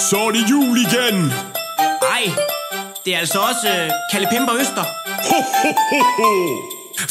Så er det jul igen. Ej, det er altså også Kalle Pimper Øster. Ho, ho, ho, ho.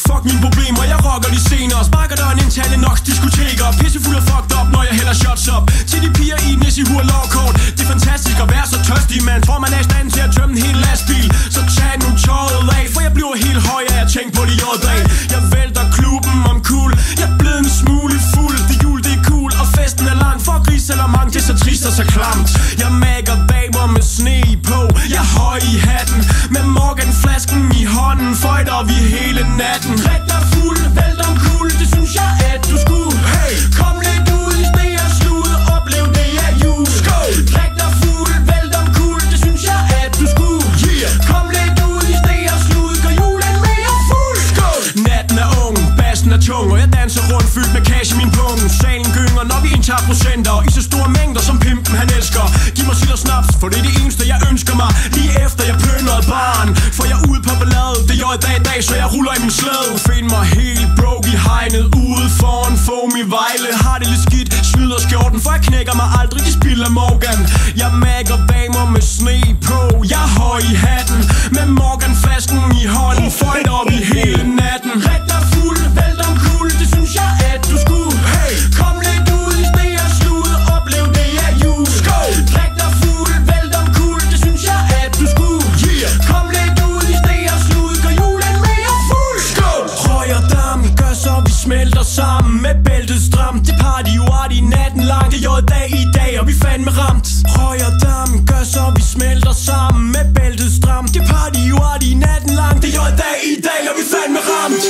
Fuck mine problemer, jeg rocker de scener. Sparker døren ind til alle Nox diskoteker. Pissefuld og fucked up, når jeg hælder shots op til de piger i Nisse Hur lovkort. Det er fantastisk at være så tørstig, man. Tror man er i stand til at tømme en hel lastbil. Så tag nu tøjet af, for jeg bliver helt høj af at tænke på det jorddag. Jeg vælter klubben om kul. Jeg er blevet en smule fuld. Det jul, det er cool, og festen er lang. For gris eller mang, det er så trist og så klamt. Jeg mækker damer med sne på. Jeg er høj i hatten, med Morgan-flasken i hånden. Føjter vi hele natten. Drik dig fuld, vælt om kul. Det synes jeg, at du skulle. Hey, kom lidt ud i sne og slud. Oplev det er jul. Skål! Drik dig fuld, vælt om kul. Det synes jeg, at du skulle. Yeah. Kom lidt ud i sne og slud. Gør julen mere fuld. Skål! Natten er ung, bassen er tung, og jeg danser rundt fyldt med cash i min pung. Salen gynger, når vi indtager procenter i så store mængder, som pimpen han elsker. Giv mig sild og snaps, for det er det eneste jeg ønsker mig. Lige efter jeg plyndrede baren, for jeg er ude på ballade. Det er jo i dag, så jeg ruller i min slæde. Find mig helt broke i hegnet, ude foran foam i Vejle. Har det lidt skidt, snyder skjorten, for jeg knækker mig aldrig, de spiller Morgan. Jeg mækker damer med sne på. Jeg er høj i hatten, med Morgan-flasken i hånden. Føjter vi hele natten. Drik dig fuld, vælt om kul. Det synes jeg, at du skulle. Hey, kom lidt ud i sne og slud. Oplev det er jul. Skål! Drik dig fuld, vælt om kul. Det synes jeg, at du skulle. Yeah. Kom lidt ud i sne og slud. Gør julen mere fuld. Skål! Røg og dam gør så vi smelter sammen. Med bæltet stramt. Det party jo i natten lang. Det er dag i dag, og vi fandme ramt. Røg og dam gør så vi smelter sammen. Med bæltet stramt. Det party jo i natten lang. Det er dag i dag, og vi fandme ramt.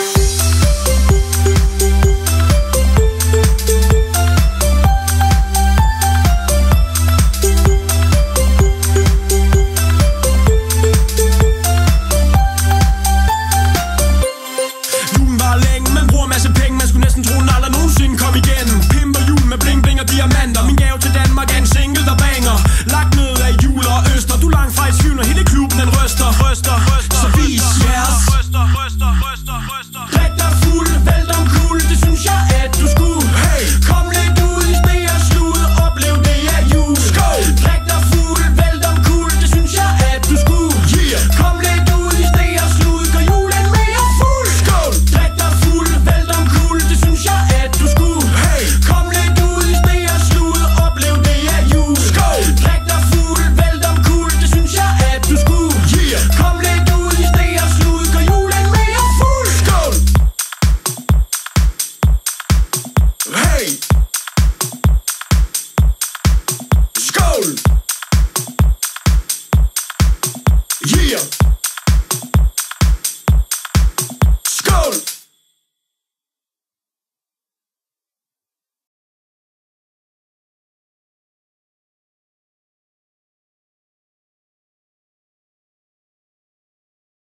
Diamanter, min gave til Danmark er en single, der banger. Lagt ned af jul og øster. Du langt fra i tvivl, når hele klubben den ryster.